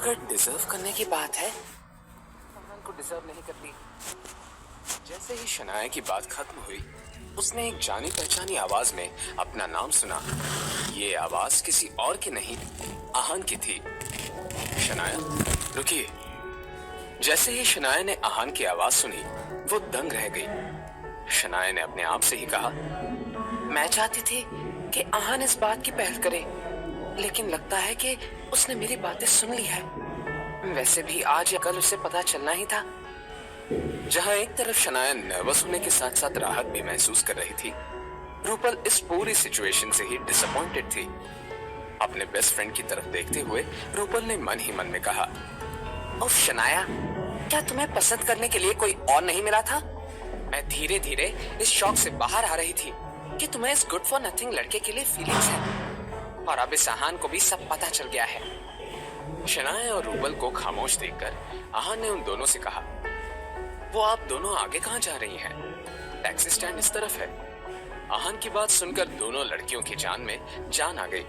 अगर डिजर्व करने की बात है, अमन को डिजर्व नहीं करती। जैसे ही शनाया की बात खत्म हुई, उसने एक जानी पहचानी आवाज में अपना नाम सुना। ये आवाज किसी और की नहीं, आहान की थी। शनाया, रुकिए। जैसे ही शनाया ने आहान की आवाज सुनी, वो दंग रह गई। शनाया ने अपने आप से ही कहा, मैं चाहती थी कि आहान इस बात की पहल करे, लेकिन लगता है कि उसने मेरी बातें सुन ली है। वैसे भी आज या कल उसे पता चलना ही था। जहां एक तरफ शनाया नर्वस होने के साथ साथ राहत भी महसूस कर रही थी, रूपल इस पूरी सिचुएशन से ही डिसअपॉइंटेड थी। अपने बेस्ट फ्रेंड की तरफ देखते हुए रूपल ने मन ही मन में कहा, उफ शनाया, क्या तुम्हें पसंद करने के लिए कोई और नहीं मिला था? मैं धीरे धीरे इस शौक से बाहर आ रही थी कि तुम्हें इस गुड फॉर नथिंग लड़के के लिए फीलिंग्स है, और अब इस आहान को भी सब पता चल गया है। शनाया और रूपल को खामोश देखकर आहान ने उन दोनों से कहा, वो आप दोनों आगे कहाँ जा रही हैं? टैक्सी स्टैंड इस तरफ है। आहान की बात सुनकर दोनों लड़कियों की जान में जान आ गई।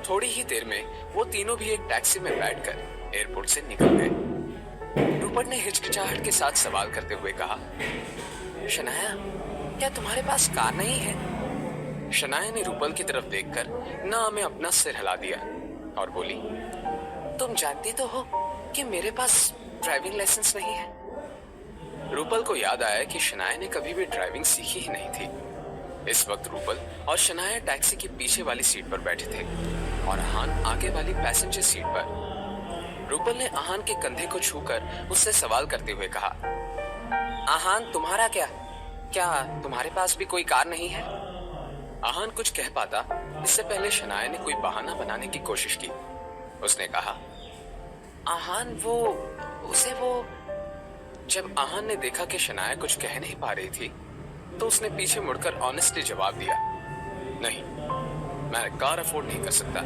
थोड़ी ही देर में वो तीनों भी एक टैक्सी में बैठकर एयरपोर्ट से निकल गए। रूपल ने हिचकिचाहट के साथ सवाल करते हुए कहा, शनाया, क्या तुम्हारे पास कार नहीं है? शनाया ने रूपल की तरफ देखकर ना में अपना सिर हिला दिया और बोली, तुम जानती तो हो कि मेरे पास ड्राइविंग लाइसेंस नहीं है। रूपल को याद आया कि शनाया ने कभी भी ड्राइविंग सीखी ही नहीं थी। इस वक्त रूपल और शनाया टैक्सी की पीछे वाली सीट पर बैठे थे और आहान आगे वाली पैसेंजर सीट पर। रूपल ने आहान के कंधे को छूकर उससे सवाल करते हुए कहा, आहान, तुम्हारा क्या तुम्हारे पास भी कोई कार नहीं है? आहान कुछ कह पाता इससे पहले शनाया ने कोई बहाना बनाने की कोशिश की। उसने कहा, आहान, जब आहान ने देखा कि शनाया कुछ कह नहीं पा रही थी, तो उसने पीछे मुड़कर ऑनेस्टली जवाब दिया, नहीं, मैं कार अफोर्ड नहीं कर सकता।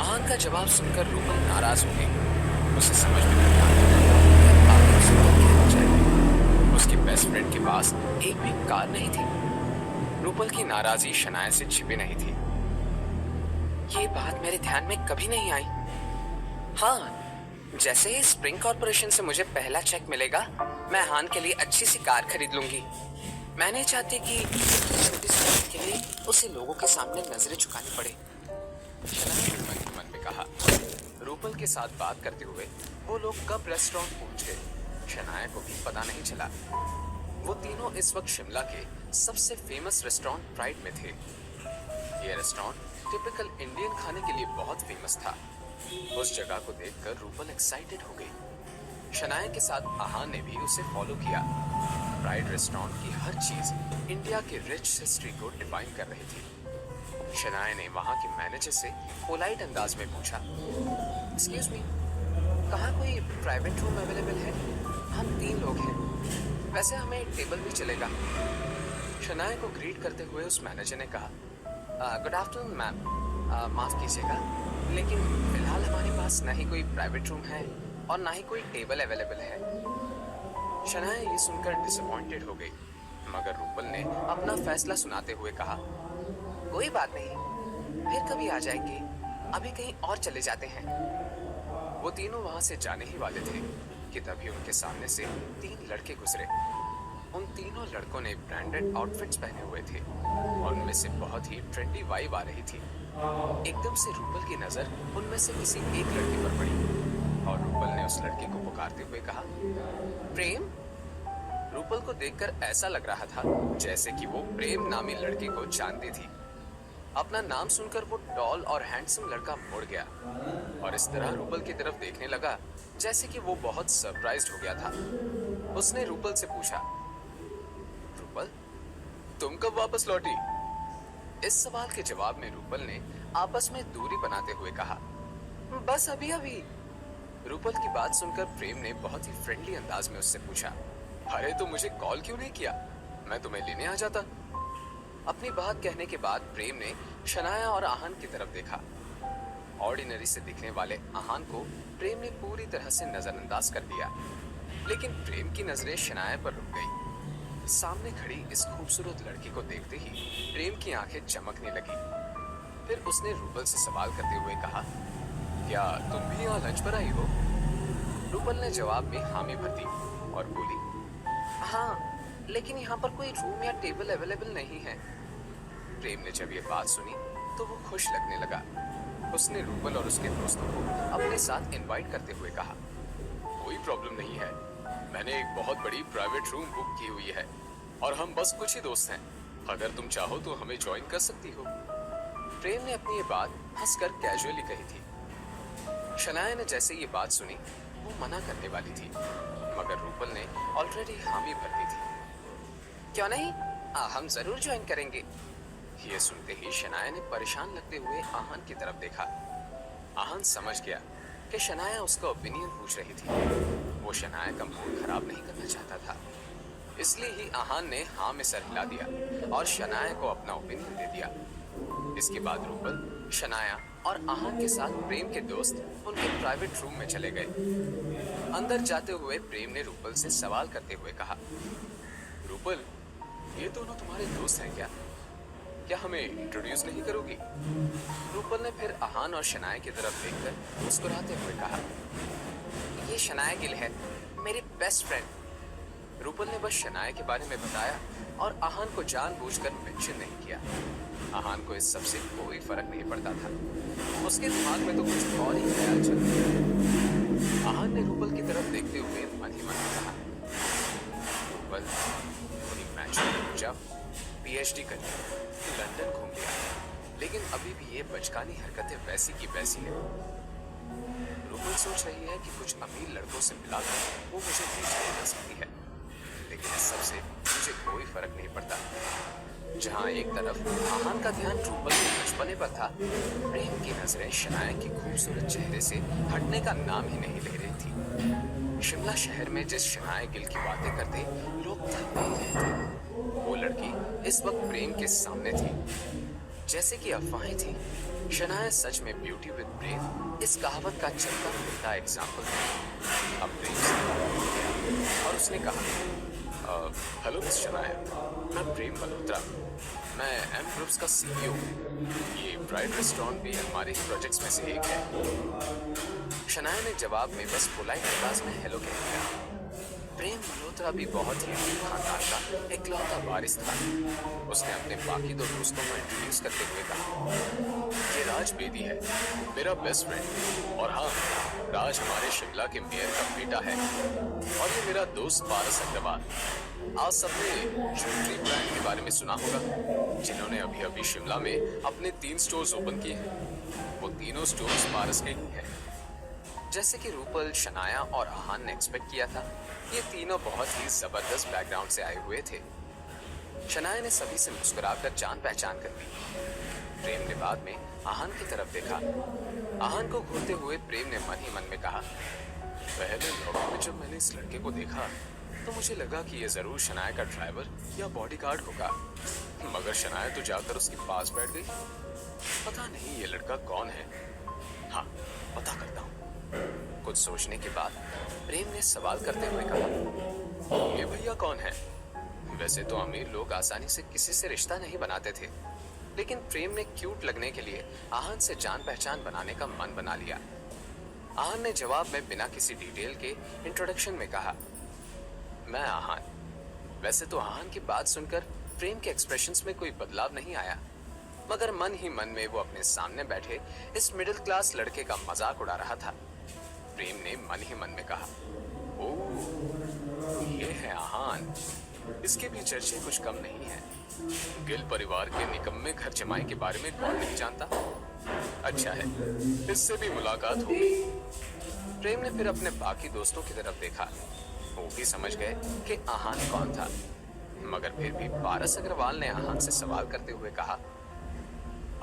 आहान का जवाब सुनकर रूपल नाराज हो गई। उसे समझ में नहीं आ रहा था उसकी बेस्ट फ्रेंड के पास एक भी कार नहीं थी। रूपल की नाराजगी शनाया से छिपी नहीं थी। ये बात मेरे ध्यान में कभी नहीं आई। हाँ, जैसे ही स्प्रिंग कॉर्पोरेशन से मुझे पहला चेक मिलेगा, मैं आहान के लिए अच्छी सी कार खरीद लूंगी। मैं नहीं चाहती कि छोटी सी के लिए उसे लोगों के सामने नजरें झुकानी पड़े। शनाया ने मन ही मन में कहा। रूपल के साथ बात करते हुए वो लोग कब रेस्टोरेंट पहुंच गए, शनाया को भी पता नहीं चला। वो तीनों इस वक्त शिमला के सबसे फेमस रेस्टोरेंट प्राइड में थे। ये रेस्टोरेंट टिपिकल इंडियन खाने के लिए बहुत फेमस था। उस जगह को देखकर रूपल एक्साइटेड हो गई। शनाया के साथ आहान ने भी उसे फॉलो किया। प्राइड रेस्टोरेंट की हर चीज इंडिया के रिच हिस्ट्री को डिफाइन कर रही थी। शनाया ने वहां के मैनेजर से पोलाइट अंदाज में पूछा, एक्सक्यूज मी, कहाँ कोई प्राइवेट रूम अवेलेबल है? हम 3 लोग हैं, वैसे हमें टेबल भी चलेगा। शनाया को ग्रीट करते हुए उस मैनेजर ने कहा, गुड आफ्टरनून मैम, माफ कीजिएगा, लेकिन फिलहाल हमारे पास ना ही कोई प्राइवेट रूम है और ना ही कोई टेबल अवेलेबल है। शनाया ये सुनकर डिसअपॉइंटेड हो गई, मगर रूपल ने अपना फैसला सुनाते हुए कहा, कोई बात नहीं, फिर कभी आ जाएंगे, अभी कहीं और चले जाते हैं। वो तीनों वहां से जाने ही वाले थे कि तभी उनके सामने से 3 लड़के गुजरे। उन तीनों लड़कों ने ब्रांडेड आउटफिट्स पहने हुए थे और उनमें से बहुत ही ट्रेंडी वाइब आ रही थी। एकदम से रूपल की नजर उनमें से किसी एक लड़के पर पड़ी और रूपल ने उस लड़के को पुकारते हुए कहा, प्रेम। रूपल को देखकर ऐसा लग रहा था जैसे कि वो प्रेम नामी लड़के को जानती थी। अपना नाम सुनकर वो टॉल और हैंडसम लड़का मुड़ गया और इस तरह रूपल की तरफ देखने लगा जैसे कि वो बहुत सरप्राइज्ड हो गया था। उसने रूपल से पूछा, रूपल, तुम कब वापस लौटी? इस सवाल के जवाब में रूपल ने आपस में दूरी बनाते हुए कहा, बस अभी अभी। रूपल की बात सुनकर प्रेम ने बहुत ही फ्रेंडली अंदाज में उससे पूछा, अरे तो मुझे कॉल क्यों नहीं किया? मैं तुम्हें लेने आ जाता। अपनी बात कहने के बाद प्रेम ने शनाया और आहान की तरफ देखा। ऑर्डिनरी से दिखने वाले आहान को प्रेम ने पूरी तरह से नजरअंदाज कर दिया, लेकिन प्रेम की नजरें शनाया पर रुक गई। सामने खड़ी इस खूबसूरत लड़की को देखते ही प्रेम की आंखें चमकने लगी। फिर उसने रूपल से सवाल करते हुए कहा, क्या तुम भी यहाँ लंच पर आई हो? रूपल ने जवाब में हामी भर दी और बोली, हाँ, लेकिन यहाँ पर कोई रूम या टेबल अवेलेबल नहीं है। प्रेम ने जब ये बात सुनी तो वो खुश लगने लगा। उसने रूपल और उसके दोस्तों को अपने साथ इनवाइट करते हुए कहा, कोई प्रॉब्लम नहीं है, मैंने एक बहुत बड़ी प्राइवेट रूम बुक की हुई है और हम बस कुछ ही दोस्त हैं। अगर तुम चाहो तो हमें ज्वाइन कर सकती हो। प्रेम ने अपनी ये बात हंसकर कैजुअली कही थी। शनाया ने जैसे ये बात सुनी वो मना करने वाली थी, मगर रूपल ने ऑलरेडी हामी भर दी थी। क्यों नहीं, हम जरूर ज्वाइन करेंगे। ये सुनते ही शनाया ने परेशान लगते हुए आहान की तरफ देखा। आहान समझ गया कि शनाया उसका ओपिनियन पूछ रही थी। वो शनाया का मूड खराब नहीं करना चाहता था, इसलिए ही आहान ने हाँ में सर हिला दिया और शनाया को अपना ओपिनियन दे दिया। इसके बाद रूपल, शनाया और आहान के साथ प्रेम के दोस्त उनके प्राइवेट रूम में चले गए। अंदर जाते हुए प्रेम ने रूपल से सवाल करते हुए कहा, रूपल, ये दोनों तुम्हारे दोस्त हैं क्या हमें इंट्रोड्यूस नहीं करोगी? रूपल ने फिर आहान और शनाया की तरफ देखकर मुस्कुराते हुए कहा, ये शनाया गिल है, मेरी बेस्ट फ्रेंड। रूपल ने बस शनाया के बारे में बताया और आहान को जानबूझकर मेंशन नहीं किया। आहान को इस सब से कोई फर्क नहीं पड़ता था, उसके दिमाग में तो कुछ और ही ख्याल चल रहा था। आहान ने रूपल की तरफ देखते हुए मन ही मन में कहा, रूपल, थोड़ी मैच्योर हो जाओ, पीएचडी कर लिया, लंदन घूम लिया, लेकिन अभी भी ये बचकानी हरकतें वैसी की वैसी है। रूपल सोच रही है कि कुछ अमीर लड़कों से मिलाकर वो मुझे बीच ले जा सकती है, लेकिन इस सब से मुझे कोई फर्क नहीं पड़ता। जहाँ एक तरफ आहान का ध्यान रूपल के बचपने पर था, प्रेम की नजरें शनाया के खूबसूरत चेहरे से हटने का नाम ही नहीं ले रही थी। शिमला शहर में जिस शनाया गिल की बातें करते लोग थक नहीं रहे थे, वो लड़की इस वक्त प्रेम के सामने थी। जैसे कि अफवाहें थी, शनाया सच में ब्यूटी विद ब्रेन इस कहावत का चलता फिरता एग्जाम्पल था। अब प्रेम से बात किया और उसने कहा, हेलो मिस शनाया, मैं प्रेम मल्होत्रा, मैं एम ग्रुप्स का सीईओ हूँ। ये ब्राइट रेस्टोरेंट भी हमारे प्रोजेक्ट्स में से एक है। शनाया ने जवाब में बस पोलाइट अंदाज में हेलो कह दिया। प्रेम मल्होत्रा भी बहुत ही अमीर खानदान का इकलौता वारिस था। उसने अपने बाकी दो दोस्तों को इंट्रोड्यूस करते हुए कहा, ये राज बेदी है, मेरा बेस्ट फ्रेंड, और हाँ, राज हमारे शिमला के मेयर का बेटा है, और ये मेरा दोस्त पारस अग्रवाल। आज सबने ज्वेलरी ब्रांड के बारे में सुना होगा, जिन्होंने अभी अभी शिमला में अपने 3 स्टोर्स ओपन किए हैं। वो तीनों स्टोर्स पारस के ही हैं। जैसे कि रूपल, शनाया और आहान ने एक्सपेक्ट किया था, ये तीनों बहुत ही जबरदस्त बैकग्राउंड से आए हुए थे। शनाया ने सभी से मुस्कुराकर जान पहचान कर ली। प्रेम ने बाद में आहान की तरफ देखा। आहान को घूरते हुए प्रेम ने मन ही मन में कहा, पहले लॉबी में जब मैंने इस लड़के को देखा तो मुझे लगा कि ये जरूर शनाया का ड्राइवर या बॉडीगार्ड होगा, मगर शनाया तो जाकर उसके पास बैठ गई। पता नहीं ये लड़का कौन है। हाँ, पता करता हूँ। कुछ सोचने के बाद प्रेम ने सवाल करते हुए कहा, ये भैया कौन है? वैसे तो अमीर लोग आसानी से किसी से रिश्ता नहीं बनाते थे, लेकिन प्रेम ने क्यूट लगने के लिए आहान से जान पहचान बनाने का मन बना लिया। आहान ने जवाब में बिना किसी डिटेल के इंट्रोडक्शन में कहा, मैं आहान। वैसे तो आहान की बात सुनकर प्रेम के एक्सप्रेशंस में कोई बदलाव नहीं आया, मगर मन ही मन में वो अपने सामने बैठे इस मिडिल क्लास लड़के का मजाक उड़ा रहा था। प्रेम ने मन ही मन में कहा, ओह, ये है आहान, इसके भी चर्चे कुछ कम नहीं है। गिल परिवार के निकम्मे घर जमाई के बारे में कौन नहीं जानता। अच्छा है, इससे भी मुलाकात होगी। प्रेम ने फिर अपने बाकी दोस्तों की तरफ देखा। वो भी समझ गए कि आहान कौन था, मगर फिर भी पारस अग्रवाल ने आहान से सवाल करते हुए कहा,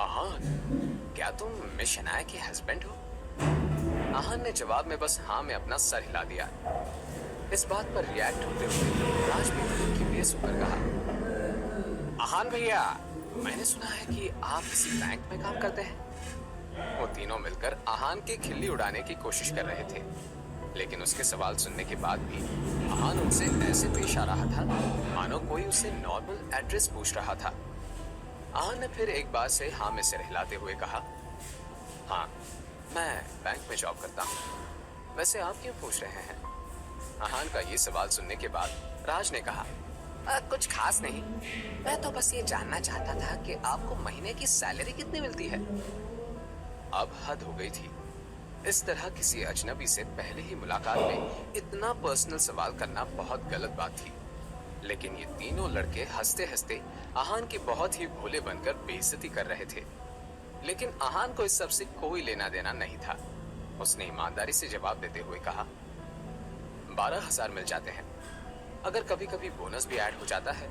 आहान, क्या तुम मिस शनाया के हस्बैंड हो? आहान ने जवाब में बस हाँ में अपना सर हिला दिया। इस बात पर रिएक्ट होते हुए राज भी की बेस होकर कहा, आहान भैया, मैंने सुना है कि आप किसी बैंक में काम करते हैं। वो तीनों मिलकर आहान की खिल्ली उड़ाने की कोशिश कर रहे थे, लेकिन उसके सवाल सुनने के बाद भी आहान उनसे ऐसे पेश आ रहा था मानो कोई उसे नॉर्मल एड्रेस पूछ रहा था। आहान ने फिर एक बार से हाँ में सिर हिलाते हुए कहा, हाँ, मैं बैंक में जॉब करता हूँ। वैसे आप क्यों पूछ रहे हैं? आहान का ये सवाल सुनने के बाद राज ने कहा, कुछ खास नहीं, मैं तो बस ये जानना चाहता था कि आपको महीने की सैलरी कितनी मिलती है। अब हद हो गई थी। इस तरह किसी अजनबी से पहले ही मुलाकात में इतना पर्सनल सवाल करना बहुत गलत बात थी। लेकिन ये तीनों लड़के हंसते हंसते आहान की बहुत ही भोले बनकर बेइज्जती कर रहे थे। लेकिन आहान को इस सब से कोई लेना देना नहीं था। उसने ईमानदारी से जवाब देते हुए कहा, 12,000 मिल जाते हैं। अगर कभी कभी बोनस भी ऐड हो जाता है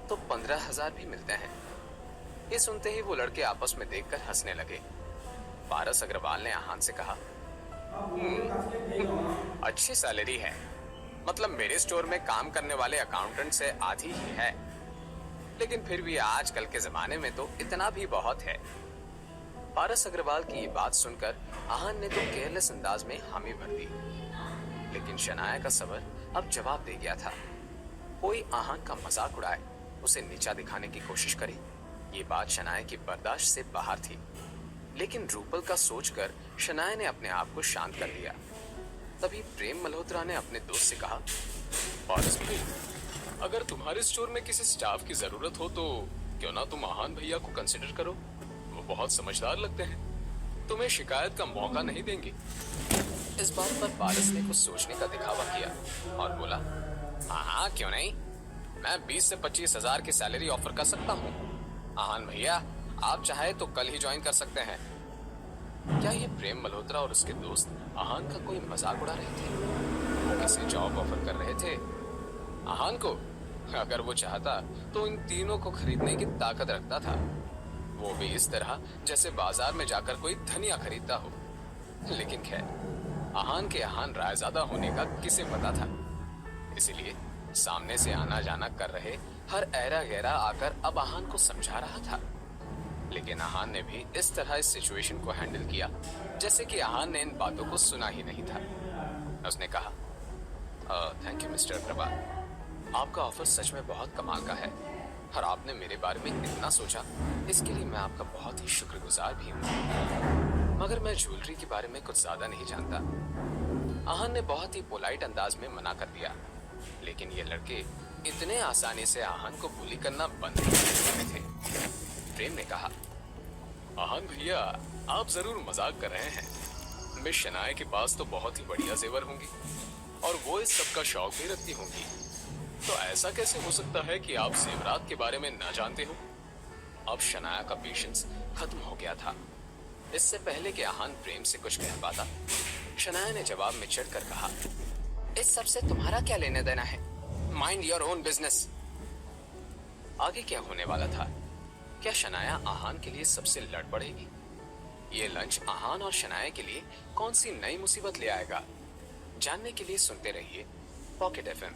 तो 15,000 भी मिलते हैं। ये सुनते ही वो लड़के आपस में देखकर हंसने लगे। पारस अग्रवाल ने आहान से कहा, अच्छी सैलरी है, मतलब मेरे स्टोर में काम करने वाले अकाउंटेंट से आधी ही है। लेकिन फिर भी आजकल के जमाने में तो इतना भी बहुत है। पारस अग्रवाल की ये बात सुनकर आहान ने तो केयरलेस अंदाज में हामी भर दी। लेकिन शनाया का सबर अब जवाब दे गया था। कोई आहान का मजाक उड़ाए, उसे नीचा दिखाने की कोशिश करे, ये बात शनाया की बर्दाश्त से बाहर थी। लेकिन रूपल का सोचकर शनाया ने अपने आप को शांत कर लिया। तभी प्रेम मल्होत्रा ने अपने दोस्त से कहा, पारस भाई, अगर तुम्हारे स्टोर में किसी स्टाफ की जरूरत हो तो क्यों ना तुम आहान भैया को कंसिडर करो। वो बहुत समझदार लगते हैं, तुम्हें शिकायत का मौका नहीं देंगे। इस बात पर पारस ने कुछ सोचने का दिखावा किया और बोला, हाँ क्यों नहीं, मैं 20 से 25,000 की सैलरी ऑफर कर सकता हूँ। आहान भैया, आप चाहे तो कल ही ज्वाइन कर सकते हैं। क्या ये प्रेम मल्होत्रा और उसके दोस्त आहान का कोई मजाक उड़ा रहे थे? वो किसे जॉब ऑफर कर रहे थे? आहान को? अगर वो चाहता तो इन तीनों को खरीदने की ताकत रखता था, वो भी इस तरह जैसे बाजार में जाकर कोई धनिया खरीदता हो। लेकिन खैर, आहान के आहान रायजादा होने का किसे पता था। इसीलिए सामने से आना जाना कर रहे हर ऐरा गैरा आकर अब आहान को समझा रहा था। लेकिन आहान ने भी इस तरह इस सिचुएशन को हैंडल किया जैसे कि आहान ने इन बातों को सुना ही नहीं था। उसने कहा, थैंक यू मिस्टर अग्रवाल, आपका ऑफर सच में बहुत कमाल का है और आपने मेरे बारे में इतना सोचा, इसके लिए मैं आपका बहुत ही शुक्रगुजार भी हूँ। मगर मैं ज्वेलरी के बारे में कुछ ज्यादा नहीं जानता। आहान ने बहुत ही पोलाइट अंदाज में मना कर दिया। लेकिन ये लड़के इतने आसानी से आहान को बुली करना बंद नहीं कर रहे थे। प्रेम ने कहा, आहान भैया, आप जरूर मजाक कर रहे हैं। मिस शनाया के पास तो बहुत ही बढ़िया जेवर होंगी और वो इस सब का शौक भी रखती होंगी, तो ऐसा कैसे हो सकता है कि आप जेवरात के बारे में ना जानते हो? अब शनाया का पेशेंस खत्म हो गया था। इससे पहले कि आहान प्रेम से कुछ कह पाता, शनाया ने जवाब में चिढ़कर कहा, इस सब से तुम्हारा क्या लेने देना है? Mind your own business. आगे क्या होने वाला था? क्या शनाया आहान के लिए सबसे लड़ पड़ेगी? ये लंच आहान और शनाया के लिए कौन सी नई मुसीबत ले आएगा? जानने के लिए सुनते रहिए पॉकेट एफएम।